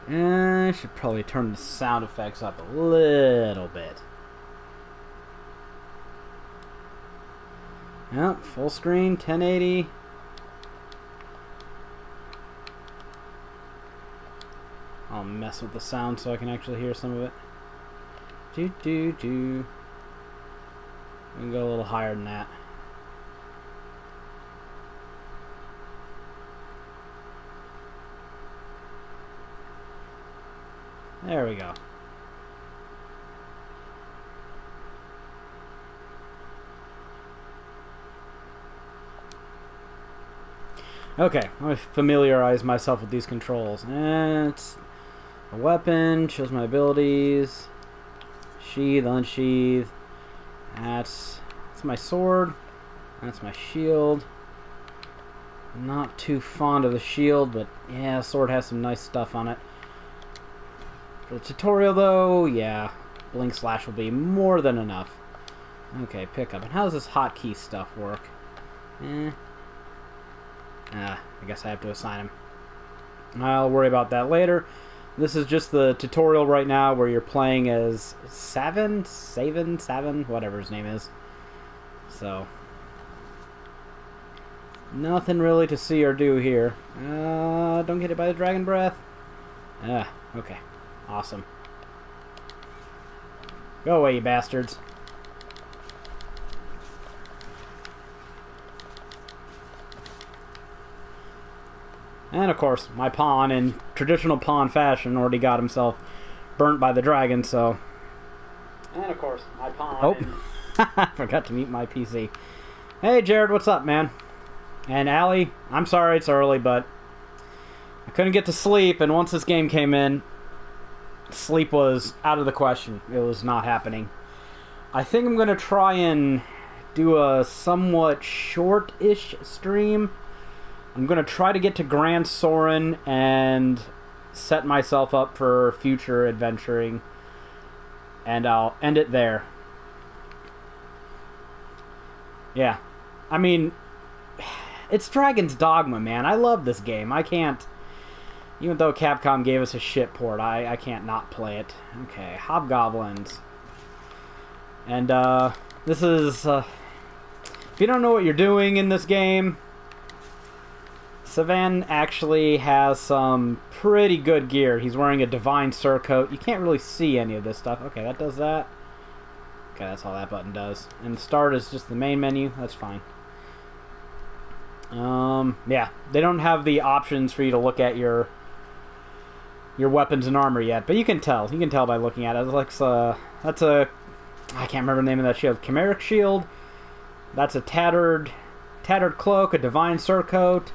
I should probably turn the sound effects up a little bit. Yep, full screen, 1080. I'll mess with the sound so I can actually hear some of it. We can go a little higher than that. There we go. Okay, I'm going to familiarize myself with these controls. And it's a weapon, shows my abilities. Sheath, unsheath. That's my sword. That's my shield. Not too fond of the shield, but yeah, sword has some nice stuff on it. For the tutorial, though, yeah, blink slash will be more than enough. Okay, pick up. And how does this hotkey stuff work? I guess I have to assign him. I'll worry about that later. This is just the tutorial right now where you're playing as Saven, whatever his name is. So, nothing really to see or do here. Don't get hit by the dragon breath. Okay. Awesome. Go away, you bastards. And of course, my pawn, in traditional pawn fashion, already got himself burnt by the dragon, so... And of course, my pawn... Oh, I forgot to mute my PC. Hey, Jared, what's up, man? And Allie, I'm sorry it's early, but I couldn't get to sleep, and once this game came in, sleep was out of the question. It was not happening. I think I'm going to try and do a somewhat short-ish stream. I'm going to try to get to Grand Soren and set myself up for future adventuring. And I'll end it there. Yeah. I mean, it's Dragon's Dogma, man. I love this game. I can't... Even though Capcom gave us a shit port, I can't not play it. Okay, Hobgoblins. And, this is... if you don't know what you're doing in this game... Savan actually has some pretty good gear. He's wearing a Divine Surcoat. You can't really see any of this stuff. Okay, that does that. Okay, that's all that button does. And start is just the main menu. That's fine. Yeah, they don't have the options for you to look at your weapons and armor yet, but you can tell. You can tell by looking at it. It's like that's a... I can't remember the name of that shield. Chimeric Shield. That's a tattered cloak, a Divine Surcoat.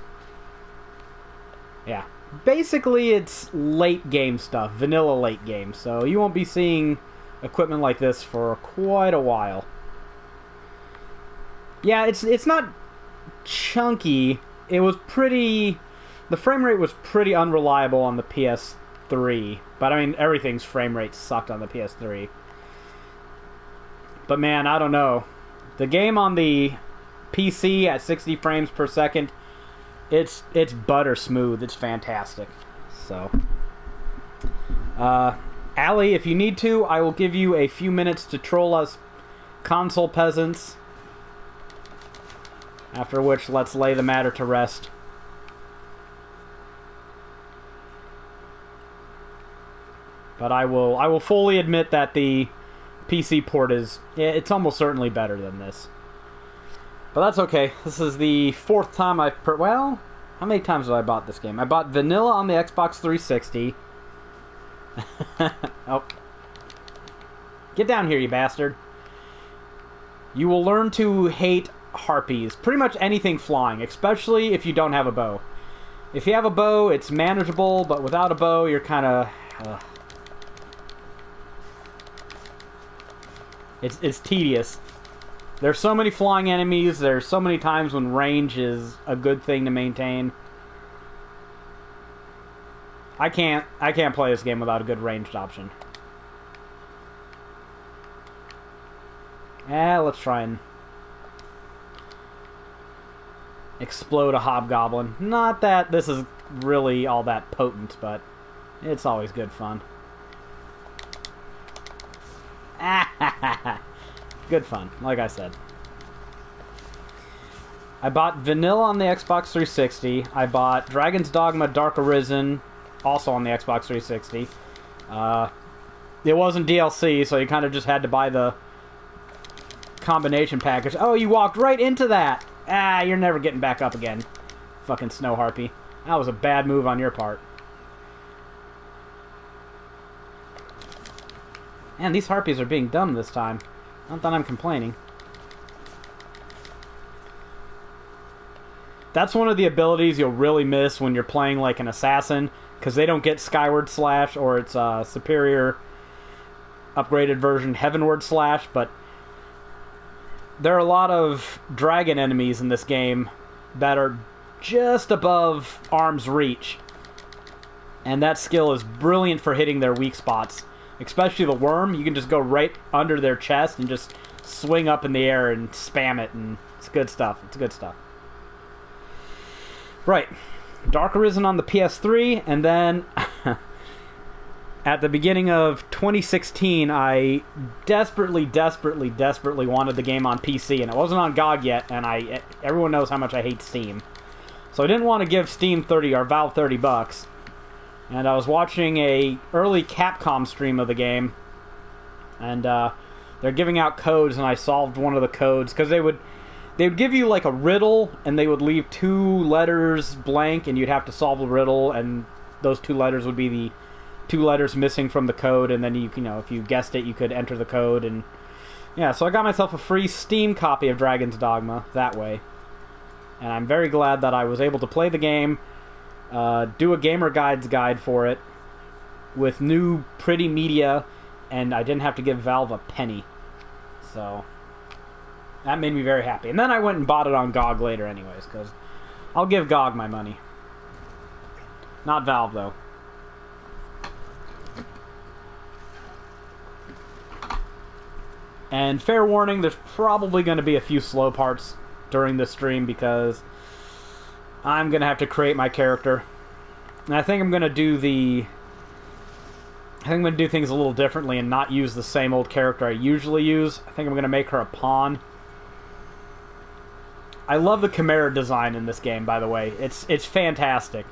Yeah. Basically, it's late game stuff. Vanilla late game. So you won't be seeing equipment like this for quite a while. Yeah, it's not chunky. It was pretty... The frame rate was pretty unreliable on the PS3. But, I mean, everything's frame rate sucked on the PS3. But, man, I don't know. The game on the PC at 60 frames per second... It's butter smooth. It's fantastic. So, Allie, if you need to, I will give you a few minutes to troll us console peasants. After which, let's lay the matter to rest. But I will fully admit that the PC port it's almost certainly better than this. But that's okay. This is the fourth time I've... Well, how many times have I bought this game? I bought Vanilla on the Xbox 360. Oh. Get down here, you bastard. You will learn to hate harpies. Pretty much anything flying, especially if you don't have a bow. If you have a bow, it's manageable, but without a bow, you're kind of... It's tedious. There's so many flying enemies. There's so many times when range is a good thing to maintain. I can't play this game without a good ranged option. Let's try and explode a hobgoblin. Not that this is really all that potent, but It's always good fun. Good fun, like I said. I bought Vanilla on the Xbox 360. I bought Dragon's Dogma Dark Arisen, also on the Xbox 360. It wasn't DLC, so you kind of just had to buy the combination package. Oh, you walked right into that! Ah, you're never getting back up again. Fucking Snow Harpy. That was a bad move on your part. Man, these Harpies are being dumb this time. Not that I'm complaining. That's one of the abilities you'll really miss when you're playing like an assassin, because they don't get Skyward Slash or its superior upgraded version Heavenward Slash, but there are a lot of dragon enemies in this game that are just above arm's reach, and that skill is brilliant for hitting their weak spots. Especially the worm, you can just go right under their chest and just swing up in the air and spam it, and it's good stuff. It's good stuff. Right. Dark Arisen on the PS3, and then at the beginning of 2016, I desperately wanted the game on PC, and it wasn't on GOG yet, and everyone knows how much I hate Steam. So I didn't want to give Steam 30 or Valve $30. And I was watching a early Capcom stream of the game, and they're giving out codes, and I solved one of the codes, because they would give you like a riddle, and they would leave 2 letters blank, and you'd have to solve the riddle, and those 2 letters would be the 2 letters missing from the code, and then you know, if you guessed it, you could enter the code, and yeah, so I got myself a free Steam copy of Dragon's Dogma that way, and I'm very glad that I was able to play the game. Do a Gamer Guides guide for it with new pretty media, and I didn't have to give Valve a penny. So that made me very happy. And then I went and bought it on GOG later anyways, because I'll give GOG my money. Not Valve, though. And fair warning, there's probably going to be a few slow parts during this stream, because I'm going to have to create my character. And I think I'm going to do things a little differently and not use the same old character I usually use. I think I'm going to make her a pawn. I love the Chimera design in this game, by the way. It's fantastic.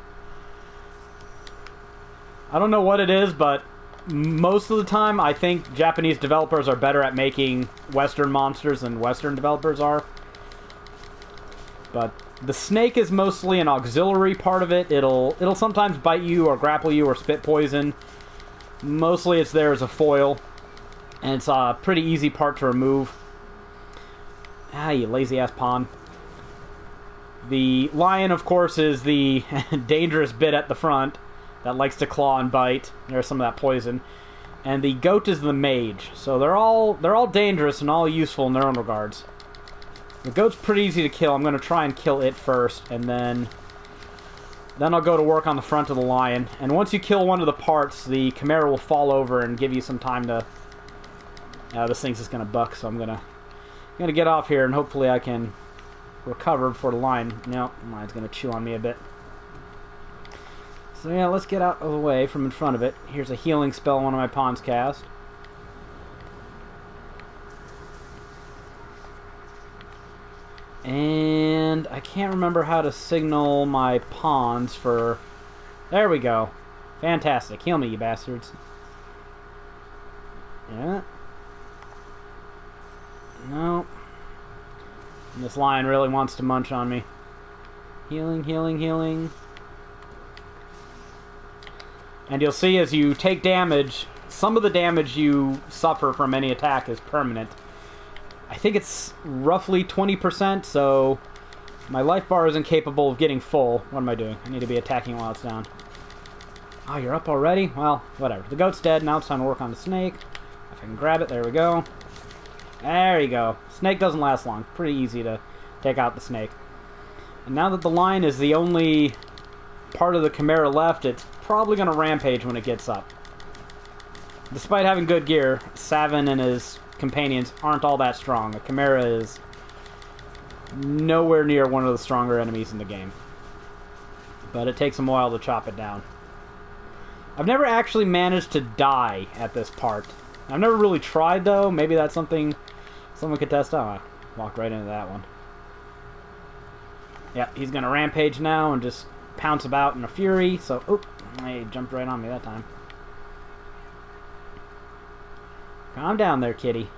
I don't know what it is, but most of the time I think Japanese developers are better at making Western monsters than Western developers are. But the snake is mostly an auxiliary part of it. It'll sometimes bite you or grapple you or spit poison. Mostly it's there as a foil, and it's a pretty easy part to remove. Ah, you lazy-ass pawn. The lion, of course, is the dangerous bit at the front that likes to claw and bite. There's some of that poison. And the goat is the mage. So they're all dangerous and all useful in their own regards. The goat's pretty easy to kill. I'm going to try and kill it first, and then I'll go to work on the front of the lion. And once you kill one of the parts, the Chimera will fall over and give you some time to... this thing's just going to buck, so I'm going to get off here, and hopefully I can recover before the lion... No, mine's going to chew on me a bit. So yeah, let's get out of the way from in front of it. Here's a healing spell one of my pawns cast. And I can't remember how to signal my pawns for... There we go. Fantastic. Heal me, you bastards. Yeah. No. And this lion really wants to munch on me. Healing, healing, healing. And you'll see as you take damage, some of the damage you suffer from any attack is permanent. I think it's roughly 20%, so my life bar isn't capable of getting full. What am I doing? I need to be attacking while it's down. Oh, you're up already? Well, whatever. The goat's dead. Now it's time to work on the snake. If I can grab it, there we go. There you go. Snake doesn't last long. Pretty easy to take out the snake. And now that the lion is the only part of the Chimera left, it's probably going to rampage when it gets up. Despite having good gear, Savin and his companions aren't all that strong. A Chimera is nowhere near one of the stronger enemies in the game. But it takes them a while to chop it down. I've never actually managed to die at this part. I've never really tried, though. Maybe that's something someone could test out. I walked right into that one. Yep, he's going to rampage now and just pounce about in a fury. So, oop, he jumped right on me that time. Calm down there, kitty.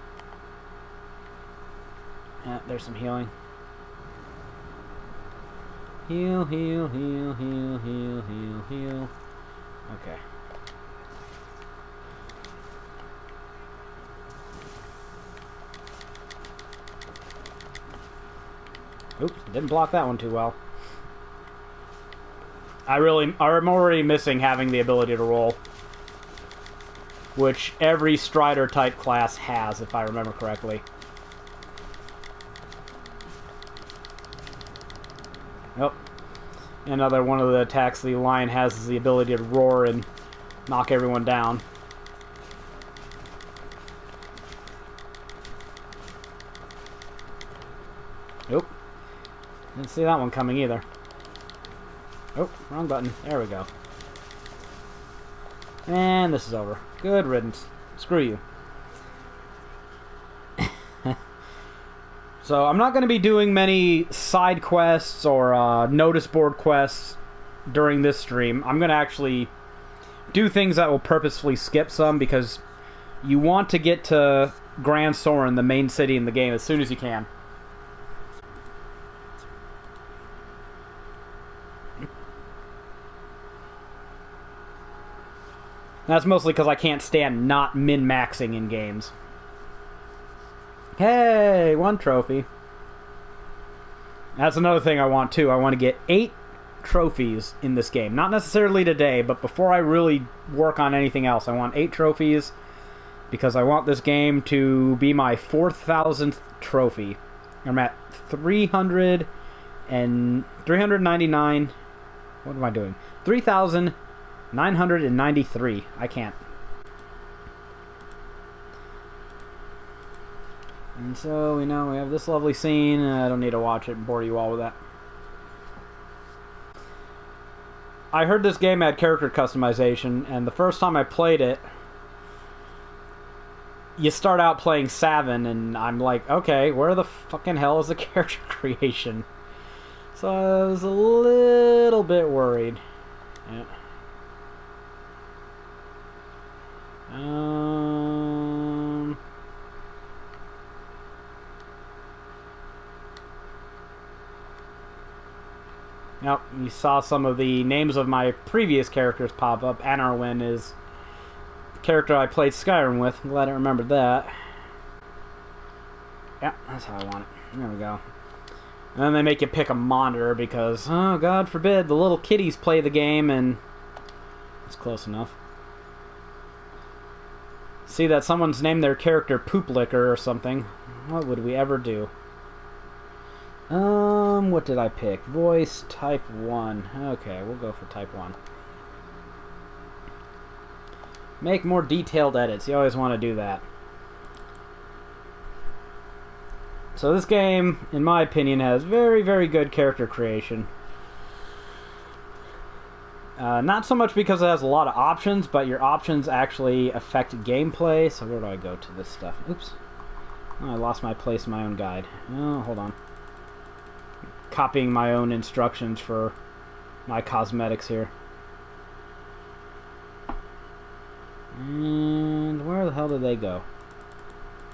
There's some healing. Heal, heal, heal, heal, heal, heal, heal. Okay. Oops, didn't block that one too well. I'm already missing having the ability to roll, which every Strider type class has, if I remember correctly. Oh, another one of the attacks the lion has is the ability to roar and knock everyone down. Nope. Didn't see that one coming either. Oh, wrong button. There we go. And this is over. Good riddance. Screw you. So I'm not going to be doing many side quests or notice board quests during this stream. I'm going to actually do things that will purposefully skip some, because you want to get to Grand Soren, the main city in the game, as soon as you can. That's mostly because I can't stand not min-maxing in games. Hey, 1 trophy. That's another thing I want too. I want to get 8 trophies in this game. Not necessarily today, but before I really work on anything else, I want 8 trophies, because I want this game to be my 4,000th trophy. I'm at 399. What am I doing? 3,993. I can't. And so we have this lovely scene. I don't need to watch it and bore you all with that. I heard this game had character customization, and the first time I played it, you start out playing Savin, and I'm like, okay, where the fucking hell is the character creation? So I was a little bit worried. Yeah. Yep, you saw some of the names of my previous characters pop up. Anarwin is the character I played Skyrim with. I'm glad I remembered that. Yep, that's how I want it. There we go. And then they make you pick a monitor because, oh, God forbid, the little kiddies play the game, and it's close enough. See that someone's named their character Poop Licker or something. What would we ever do? What did I pick? Voice, type 1. Okay, we'll go for type 1. Make more detailed edits. You always want to do that. So this game, in my opinion, has very, very good character creation. Not so much because it has a lot of options, but your options actually affect gameplay. So where do I go to this stuff? Oops. Oh, I lost my place in my own guide. Oh, hold on. Copying my own instructions for my cosmetics here. And where the hell did they go?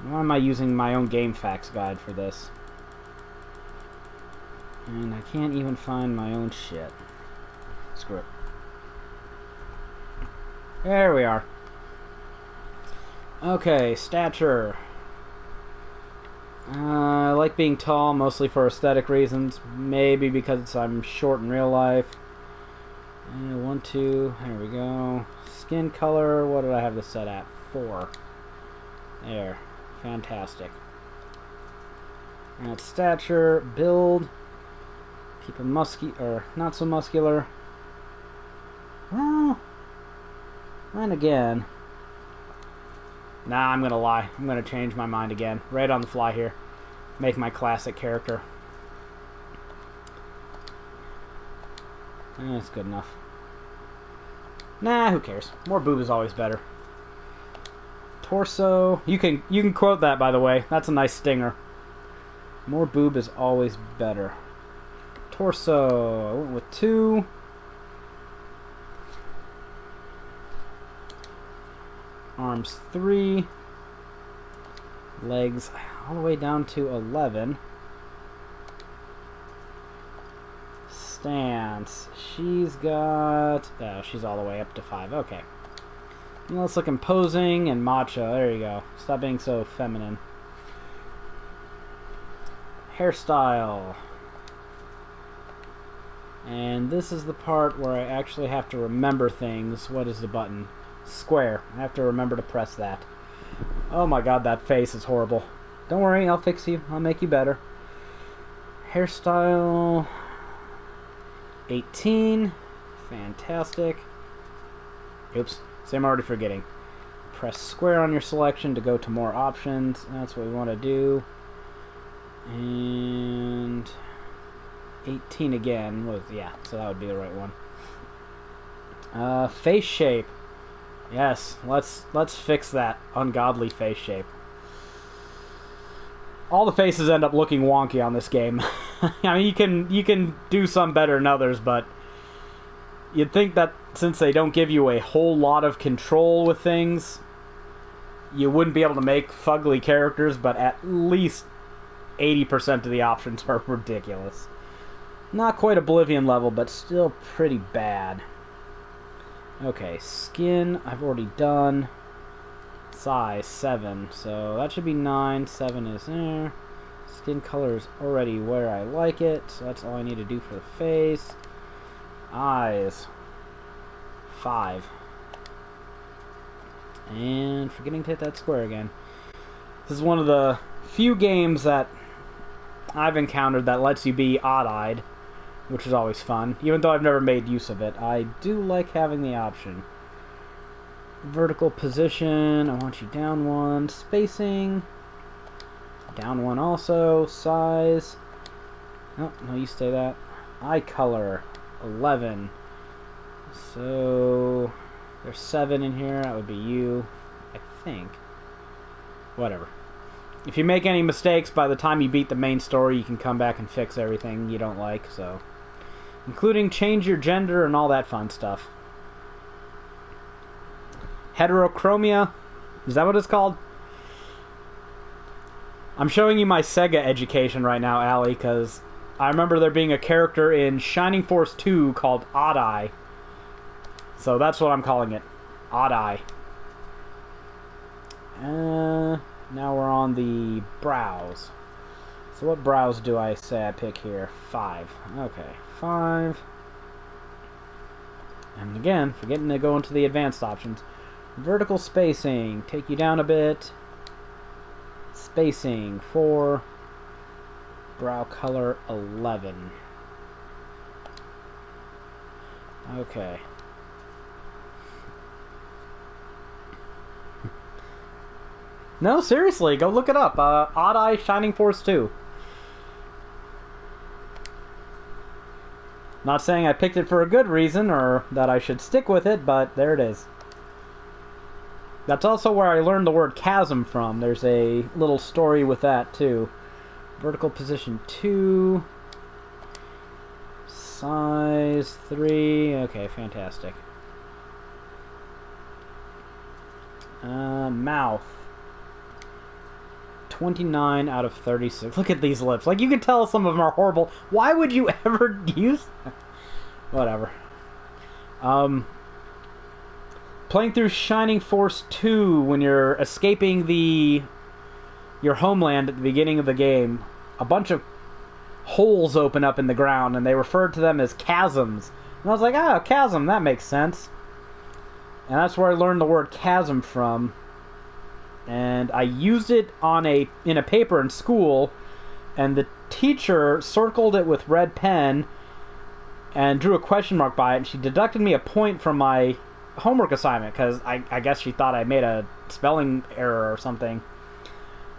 Why am I using my own game facts guide for this? And I can't even find my own shit. Screw it. There we are. Okay, stature. I like being tall, mostly for aesthetic reasons. Maybe because I'm short in real life. 1, 2, there we go. Skin color, what did I have this set at? 4. There. Fantastic. And stature, build. Keep him or not so muscular. Well, and again. Nah, I'm gonna lie. I'm gonna change my mind again. Right on the fly here. Make my classic character. That's good enough. Nah, who cares? More boob is always better. Torso. You can quote that, by the way. That's a nice stinger. More boob is always better. Torso. I went with 2. Arms 3. Legs all the way down to 11. Stance. She's got... Oh, she's all the way up to 5. Okay. Now let's look imposing and macho. There you go. Stop being so feminine. Hairstyle. And this is the part where I actually have to remember things. What is the button? Square. I have to remember to press that. Oh my god, that face is horrible. Don't worry, I'll fix you. I'll make you better. Hairstyle... 18. Fantastic. Oops. See, I'm already forgetting. Press square on your selection to go to more options. That's what we want to do. And 18 again was, yeah, so that would be the right one. Face shape. Yes, let's fix that ungodly face shape. All the faces end up looking wonky on this game. I mean, you can do some better than others, but you'd think that since they don't give you a whole lot of control with things, you wouldn't be able to make fugly characters, but at least 80% of the options are ridiculous. Not quite Oblivion level, but still pretty bad. Okay, skin, I've already done. Size, 7, so that should be 9. 7 is there. Skin color is already where I like it, so that's all I need to do for the face. Eyes, 5. And forgetting to hit that square again. This is one of the few games that I've encountered that lets you be odd-eyed, which is always fun. Even though I've never made use of it, I do like having the option. Vertical position, I want you down 1. Spacing, down 1 also. Size, oh, no, you stay that. Eye color, 11. So there's 7 in here. That would be you, I think. Whatever. If you make any mistakes by the time you beat the main story, you can come back and fix everything you don't like, so. Including change your gender and all that fun stuff. Heterochromia? Is that what it's called? I'm showing you my Sega education right now, Allie, because I remember there being a character in Shining Force 2 called Odd Eye. So that's what I'm calling it. Odd Eye. Now we're on the brows. So what brows do I say I pick here? 5. Okay, 5. And again, forgetting to go into the advanced options. Vertical spacing, take you down a bit. Spacing, 4. Brow color, 11. Okay. No, seriously, go look it up. Odd Eye Shining Force 2. Not saying I picked it for a good reason or that I should stick with it, but there it is. That's also where I learned the word chasm from. There's a little story with that, too. Vertical position 2. Size 3. Okay, fantastic. Mouth. 29 out of 36. Look at these lips. Like, you can tell some of them are horrible. Why would you ever use... Whatever. Playing through Shining Force 2 when you're escaping your homeland at the beginning of the game, a bunch of holes open up in the ground, and they referred to them as chasms. And I was like, oh, chasm, that makes sense. And that's where I learned the word chasm from. And I used it in a paper in school, and the teacher circled it with red pen and drew a question mark by it, and she deducted me a point from my homework assignment because I guess she thought I made a spelling error or something.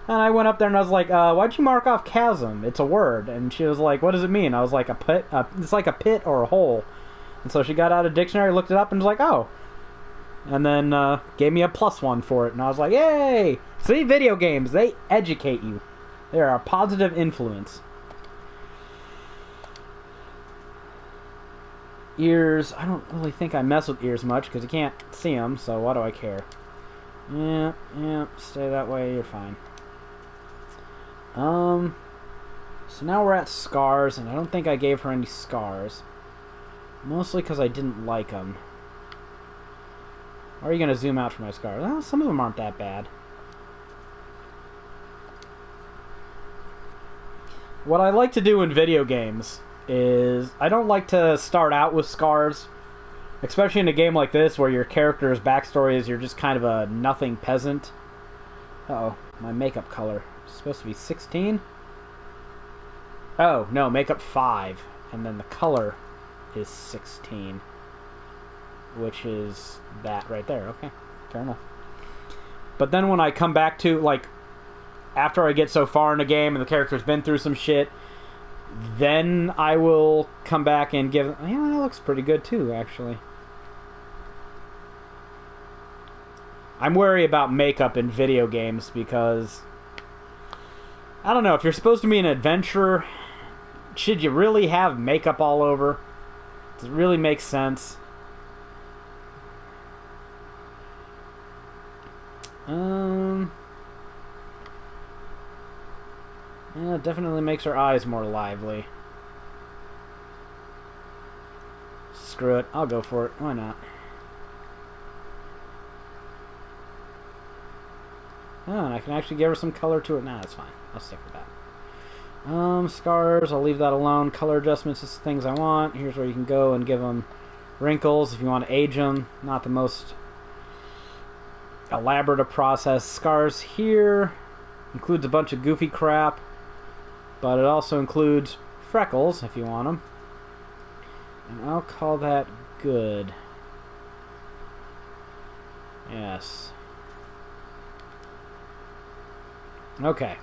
And I went up there and I was like, why'd you mark off chasm? It's a word. And she was like, what does it mean? I was like, a pit. It's like a pit or a hole. And so she got out a dictionary, looked it up, and was like, oh, and then gave me a +1 for it, and I was like, yay! See, video games, they educate you. They are a positive influence. Ears, I don't really think I mess with ears much, because you can't see them, so why do I care? Yeah, stay that way, you're fine. So now we're at scars, and I don't think I gave her any scars. Mostly because I didn't like them. Or are you going to zoom out for my scars? Well, some of them aren't that bad. What I like to do in video games is I don't like to start out with scars. Especially in a game like this where your character's backstory is you're just kind of a nothing peasant. Uh-oh, my makeup color. It's supposed to be 16? Oh, no, makeup 5. And then the color is 16. Which is that right there. Okay, fair enough. But then when I come back to, like, after I get so far in the game and the character's been through some shit, then I will come back and give... Yeah, that looks pretty good too, actually. I'm wary about makeup in video games because... I don't know, if you're supposed to be an adventurer, should you really have makeup all over? Does it really make sense? Yeah, it definitely makes her eyes more lively. Screw it, I'll go for it. Why not? Oh, and I can actually give her some color to it. Nah, that's fine. I'll stick with that. Scars, I'll leave that alone. Color adjustments is things I want. Here's where you can go and give them wrinkles if you want to age them. Not the most elaborate a process. Scars here includes a bunch of goofy crap, but it also includes freckles if you want them. And I'll call that good. Yes. Okay.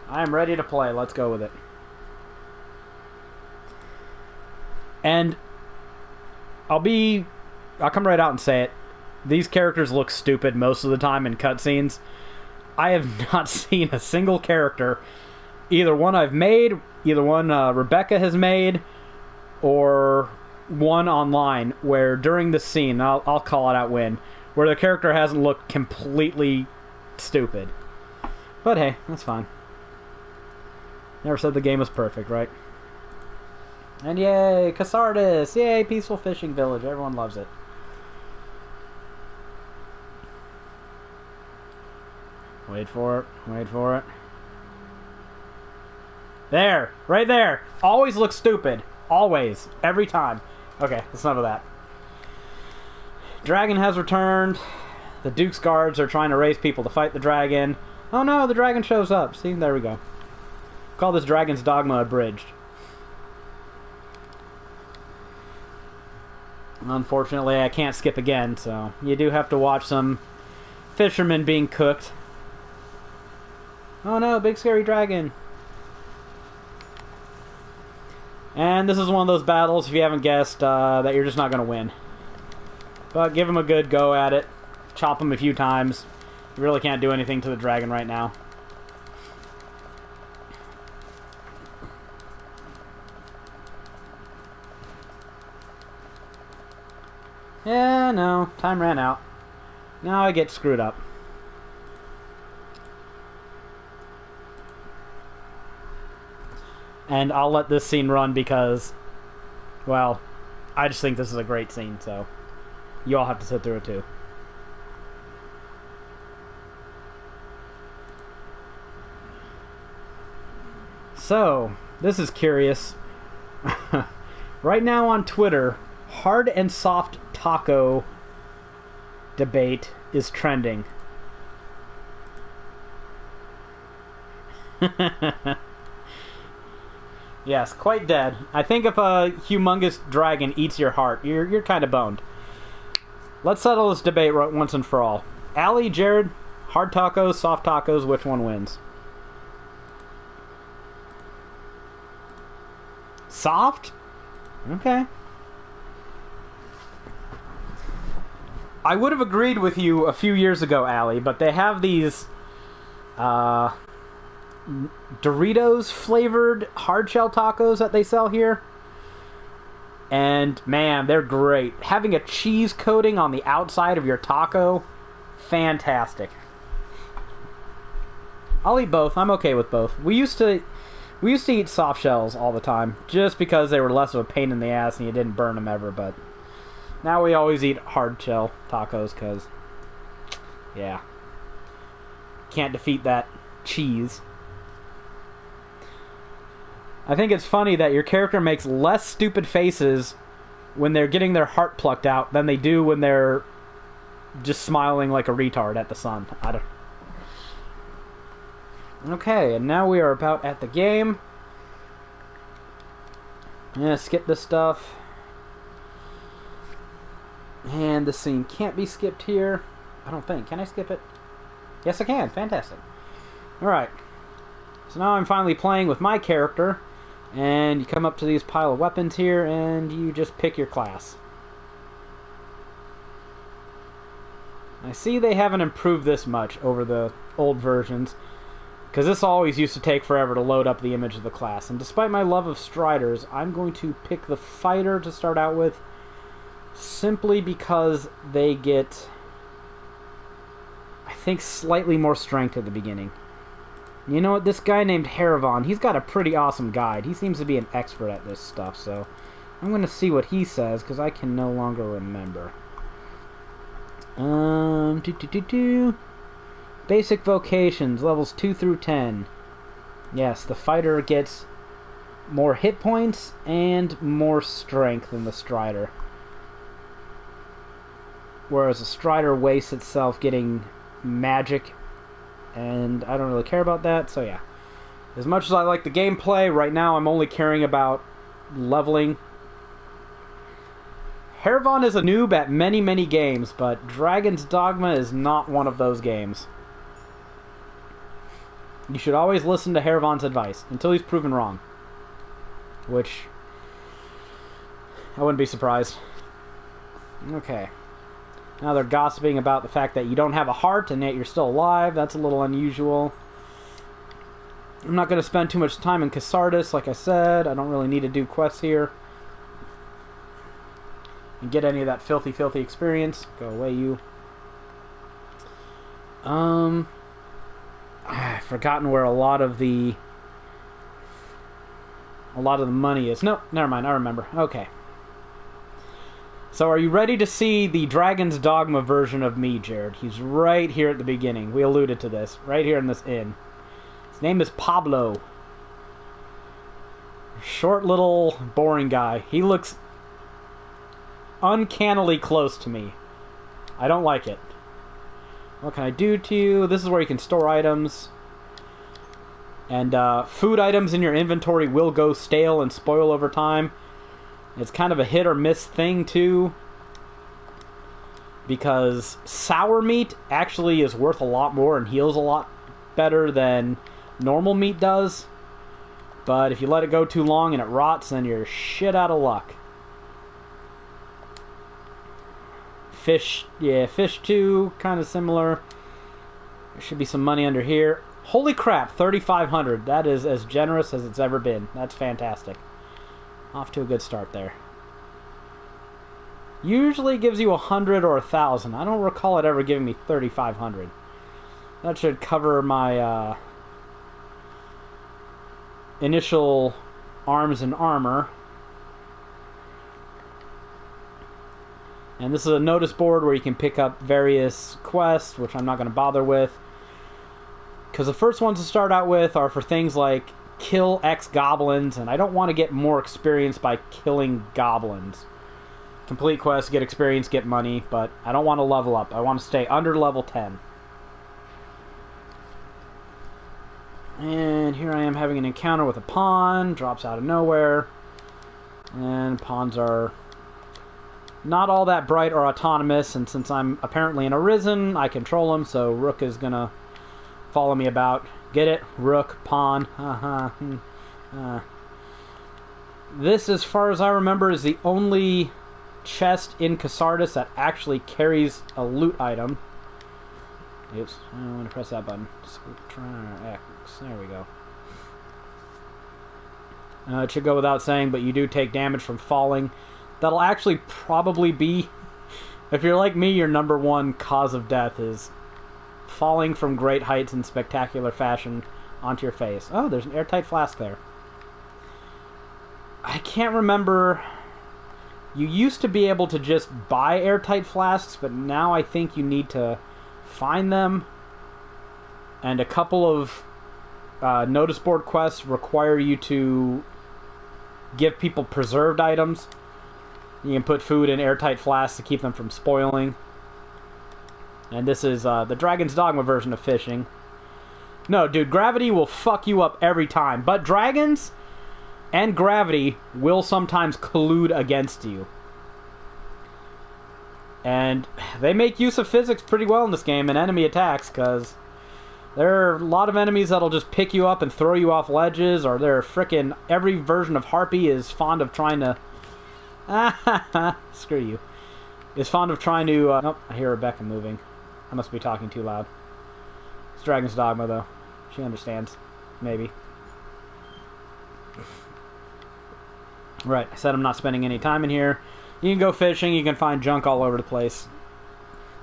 I'm ready to play. Let's go with it. And I'll come right out and say it. These characters look stupid most of the time in cutscenes. I have not seen a single character, either one I've made, either one Rebecca has made, or one online, where during the scene, I'll call it out when, where the character hasn't looked completely stupid. But hey, that's fine. Never said the game was perfect, right? And yay, Casardis! Yay, peaceful fishing village. Everyone loves it. Wait for it. Wait for it. There! Right there! Always looks stupid. Always. Every time. Okay, that's enough of that. Dragon has returned. The Duke's guards are trying to raise people to fight the dragon. Oh no, the dragon shows up. See, there we go. Call this Dragon's Dogma abridged. Unfortunately, I can't skip again, so you do have to watch some fishermen being cooked. Oh no, big scary dragon. And this is one of those battles, if you haven't guessed, that you're just not going to win. But give him a good go at it. Chop him a few times. You really can't do anything to the dragon right now. Yeah, no. Time ran out. Now I get screwed up. And I'll let this scene run because, well, I just think this is a great scene, so you all have to sit through it too. So, this is curious. Right now on Twitter, hard and soft taco debate is trending. Yes, quite dead. I think if a humongous dragon eats your heart, you're kind of boned. Let's settle this debate once and for all. Allie, Jared, hard tacos, soft tacos, which one wins? Soft? Okay. I would have agreed with you a few years ago, Allie, but they have these Doritos flavored hard shell tacos that they sell here. And man, they're great. Having a cheese coating on the outside of your taco, fantastic. I'll eat both. I'm okay with both. We used to eat soft shells all the time, just because they were less of a pain in the ass and you didn't burn them ever, but now we always eat hard shell tacos because, yeah, can't defeat that cheese. I think it's funny that your character makes less stupid faces when they're getting their heart plucked out than they do when they're just smiling like a retard at the sun. Okay, and now we are about at the game. I'm gonna skip this stuff. And the scene can't be skipped here. I don't think. Can I skip it? Yes, I can. Fantastic. Alright. So now I'm finally playing with my character. And you come up to these pile of weapons here, and you just pick your class. I see they haven't improved this much over the old versions, because this always used to take forever to load up the image of the class. And despite my love of Striders, I'm going to pick the Fighter to start out with, simply because they get, I think, slightly more strength at the beginning. You know what? This guy named Haeravon, he's got a pretty awesome guide. He seems to be an expert at this stuff, so I'm going to see what he says, because I can no longer remember. Basic vocations, levels 2 through 10. Yes, the Fighter gets more hit points and more strength than the Strider. Whereas the Strider wastes itself getting magic, and I don't really care about that, so yeah. As much as I like the gameplay, right now I'm only caring about leveling. Haeravon is a noob at many, many games, but Dragon's Dogma is not one of those games. You should always listen to Haeravon's advice, until he's proven wrong. Which, I wouldn't be surprised. Okay. Now they're gossiping about the fact that you don't have a heart and yet you're still alive. That's a little unusual. I'm not going to spend too much time in Casardis, like I said. I don't really need to do quests here. And get any of that filthy, filthy experience. Go away, you. I've forgotten where a lot of the money is. Nope, never mind, I remember. Okay. So are you ready to see the Dragon's Dogma version of me, Jared? He's right here at the beginning. We alluded to this. Right here in this inn. His name is Pablo. Short, little, boring guy. He looks uncannily close to me. I don't like it. What can I do to you? This is where you can store items. And food items in your inventory will go stale and spoil over time. It's kind of a hit or miss thing too, because sour meat actually is worth a lot more and heals a lot better than normal meat does. But if you let it go too long and it rots, then you're shit out of luck. Fish, yeah, fish too, kind of similar. There should be some money under here. Holy crap, 3,500. That is as generous as it's ever been. That's fantastic. Off to a good start there. Usually gives you 100 or 1,000. I don't recall it ever giving me 3,500. That should cover my initial arms and armor. And this is a notice board where you can pick up various quests, which I'm not going to bother with. Because the first ones to start out with are for things like kill X goblins, and I don't want to get more experience by killing goblins. Complete quests, get experience, get money, but I don't want to level up. I want to stay under level 10. And here I am having an encounter with a pawn, drops out of nowhere. And pawns are not all that bright or autonomous, and since I'm apparently an Arisen, I control them, so Rook is gonna follow me about. Get it? Rook, pawn, This, as far as I remember, is the only chest in Casardis that actually carries a loot item. Oops, I want to press that button. X. There we go. It should go without saying, but you do take damage from falling. That'll actually probably be, if you're like me, your number one cause of death is falling from great heights in spectacular fashion onto your face. Oh, there's an airtight flask there. I can't remember. You used to be able to just buy airtight flasks, but now I think you need to find them. And a couple of notice board quests require you to give people preserved items. You can put food in airtight flasks to keep them from spoiling. And this is the Dragon's Dogma version of fishing. No, dude, gravity will fuck you up every time. But dragons and gravity will sometimes collude against you. And they make use of physics pretty well in this game in enemy attacks, because there are a lot of enemies that'll just pick you up and throw you off ledges, or they're frickin' every version of Harpy is fond of trying to... screw you. Is fond of trying to... Nope, I hear Rebecca moving. I must be talking too loud. It's Dragon's Dogma, though. She understands. Maybe. Right, I said I'm not spending any time in here. You can go fishing, you can find junk all over the place.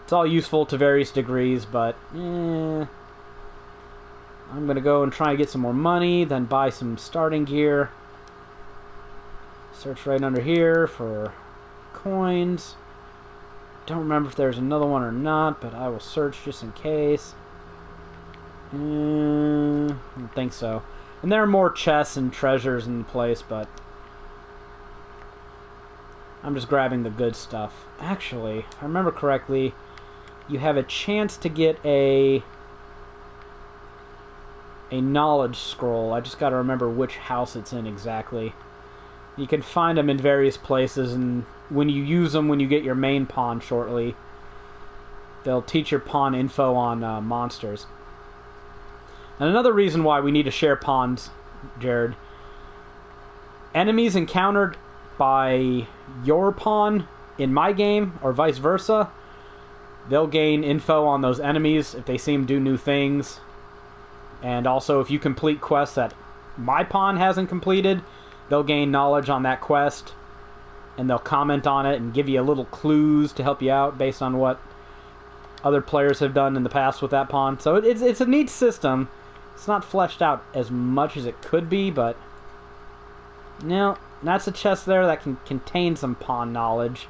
It's all useful to various degrees, but... I'm going to go and try and get some more money, then buy some starting gear. Search right under here for coins. Don't remember if there's another one or not, but I will search just in case. I don't think so. And there are more chests and treasures in the place, but I'm just grabbing the good stuff. Actually, if I remember correctly, you have a chance to get a knowledge scroll. I just got to remember which house it's in exactly. You can find them in various places, and when you use them, when you get your main pawn shortly, they'll teach your pawn info on monsters. And another reason why we need to share pawns, Jared, enemies encountered by your pawn in my game, or vice versa, they'll gain info on those enemies if they see them do new things. And also, if you complete quests that my pawn hasn't completed, they'll gain knowledge on that quest, and they'll comment on it and give you a little clues to help you out based on what other players have done in the past with that pawn. So it's a neat system. It's not fleshed out as much as it could be, but that's a chest there that can contain some pawn knowledge.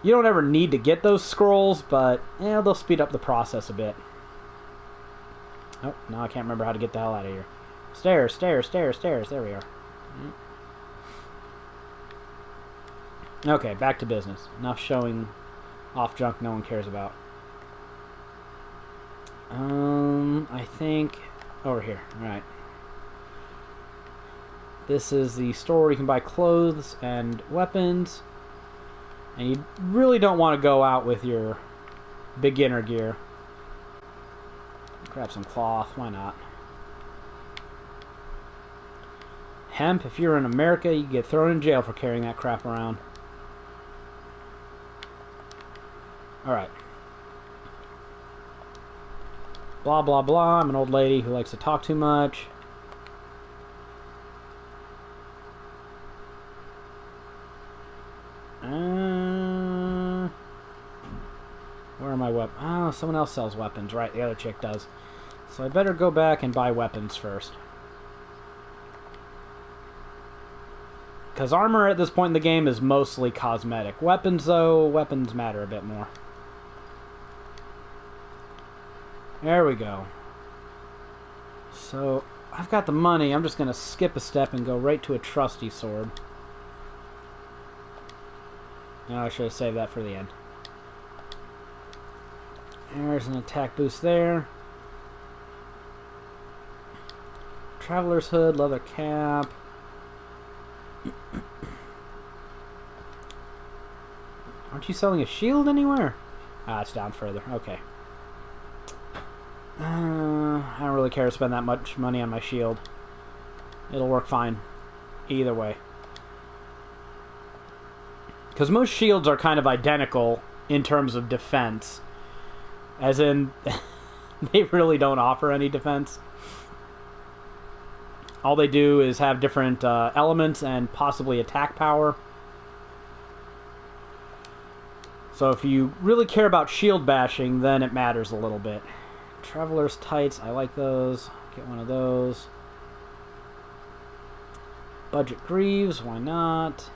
You don't ever need to get those scrolls, but they'll speed up the process a bit. Oh, now I can't remember how to get the hell out of here. Stairs, stairs, stairs, stairs. There we are. Okay, back to business. Enough showing off junk no one cares about. I think over here. Alright. This is the store where you can buy clothes and weapons. And you really don't want to go out with your beginner gear. Grab some cloth, why not? Hemp, if you're in America, you get thrown in jail for carrying that crap around. Alright. Blah, blah, blah. I'm an old lady who likes to talk too much. Where are my weapons? Oh, someone else sells weapons. Right, the other chick does. So I better go back and buy weapons first. Because armor at this point in the game is mostly cosmetic. Weapons, though, weapons matter a bit more. There we go. So, I've got the money. I'm just going to skip a step and go right to a trusty sword. No, I should have saved that for the end. There's an attack boost there. Traveler's hood, leather cap. Aren't you selling a shield anywhere? Ah, it's down further. Okay. I don't really care to spend that much money on my shield. It'll work fine either way. Because most shields are kind of identical in terms of defense. As in, they really don't offer any defense. All they do is have different elements and possibly attack power. So if you really care about shield bashing, then it matters a little bit. Traveler's Tights, I like those. Get one of those. Budget Greaves, why not?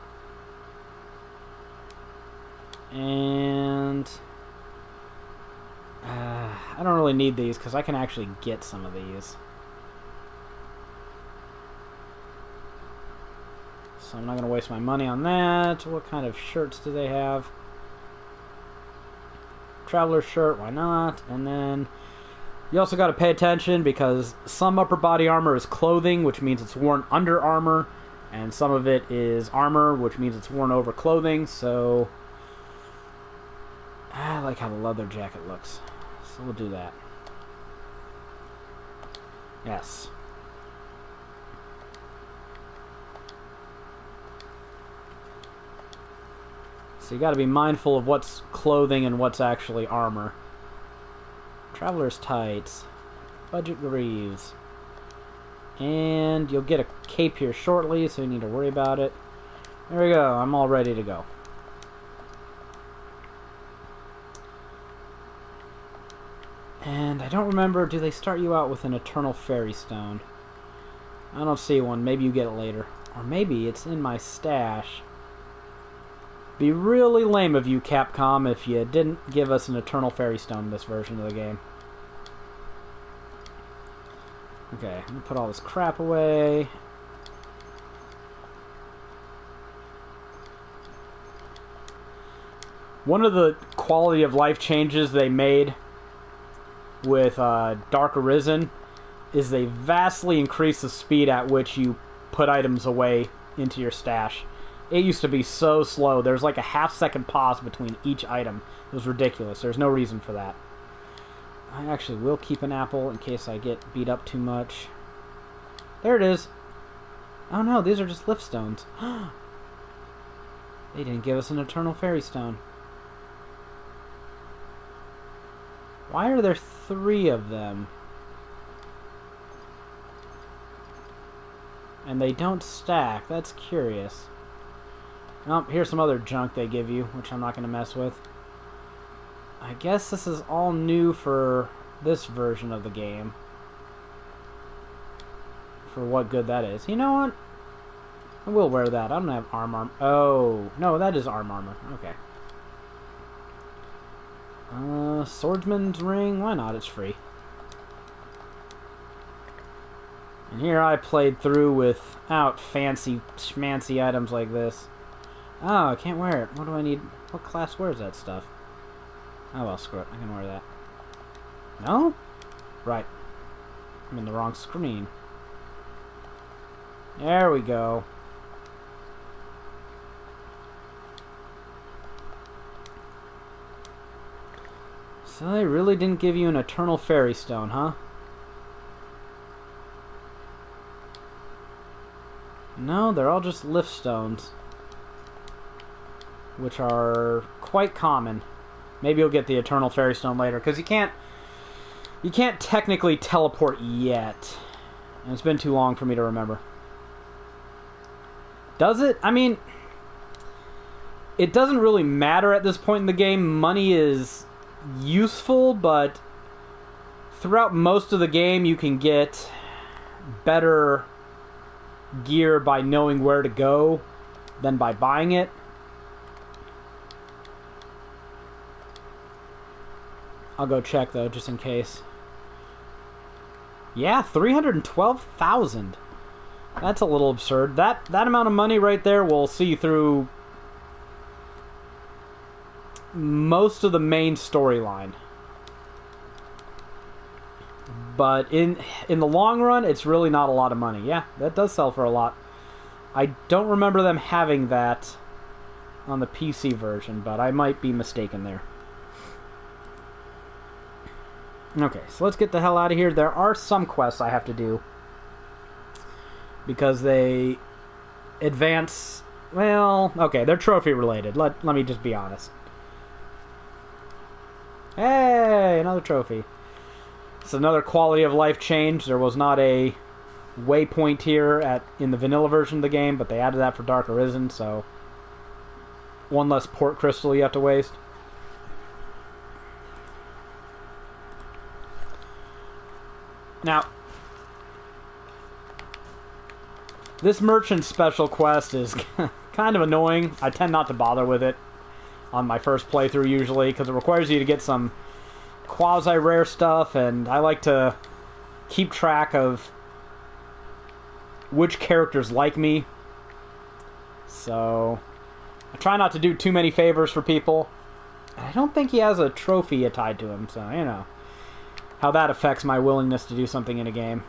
And I don't really need these because I can actually get some of these. So I'm not going to waste my money on that. What kind of shirts do they have? Traveler shirt, why not? And then you also got to pay attention because some upper body armor is clothing, which means it's worn under armor, and some of it is armor, which means it's worn over clothing. So I like how the leather jacket looks, so we'll do that. Yes. So you got to be mindful of what's clothing and what's actually armor. Traveler's Tights, Budget Greaves, and you'll get a cape here shortly, so you need to worry about it. There we go. I'm all ready to go. And I don't remember, do they start you out with an Eternal Fairy Stone? I don't see one. Maybe you get it later. Or maybe it's in my stash. Be really lame of you, Capcom, if you didn't give us an Eternal Fairy Stone in this version of the game. Okay, I'm gonna put all this crap away. One of the quality of life changes they made with Dark Arisen is they vastly increase the speed at which you put items away into your stash. It used to be so slow. There's like a half-second pause between each item. It was ridiculous. There's no reason for that. I actually will keep an apple in case I get beat up too much. There it is. Oh no, these are just lift stones. They didn't give us an Eternal Fairy Stone. Why are there 3 of them? And they don't stack. That's curious. Oh, here's some other junk they give you, which I'm not going to mess with. I guess this is all new for this version of the game. For what good that is. You know what? I will wear that. I don't have armor. Oh, no, that is armor. Okay. Swordsman's Ring. Why not? It's free. And here I played through without fancy schmancy items like this. Oh, I can't wear it. What do I need? What class wears that stuff? Oh well, screw it. I can wear that. No? Right. I'm in the wrong screen. There we go. So they really didn't give you an Eternal Fairy Stone, huh? No, they're all just lift stones, which are quite common. Maybe you'll get the Eternal Fairy Stone later, because you can't technically teleport yet. And it's been too long for me to remember. Does it? I mean, it doesn't really matter at this point in the game. Money is useful, but throughout most of the game you can get better gear by knowing where to go than by buying it. I'll go check though, just in case. Yeah, 312,000. That's a little absurd. That amount of money right there will see you through most of the main storyline. But in the long run, it's really not a lot of money. Yeah, that does sell for a lot. I don't remember them having that on the PC version, but I might be mistaken there. Okay, so let's get the hell out of here. There are some quests I have to do, because they advance Well, okay, they're trophy related. Let me just be honest. Hey, another trophy. It's another quality of life change. There was not a waypoint here in the vanilla version of the game, but they added that for Dark Arisen, so one less port crystal you have to waste. Now, this merchant special quest is kind of annoying. I tend not to bother with it on my first playthrough usually, because it requires you to get some quasi-rare stuff, and I like to keep track of which characters like me. So I try not to do too many favors for people. I don't think he has a trophy tied to him, so you know how that affects my willingness to do something in a game.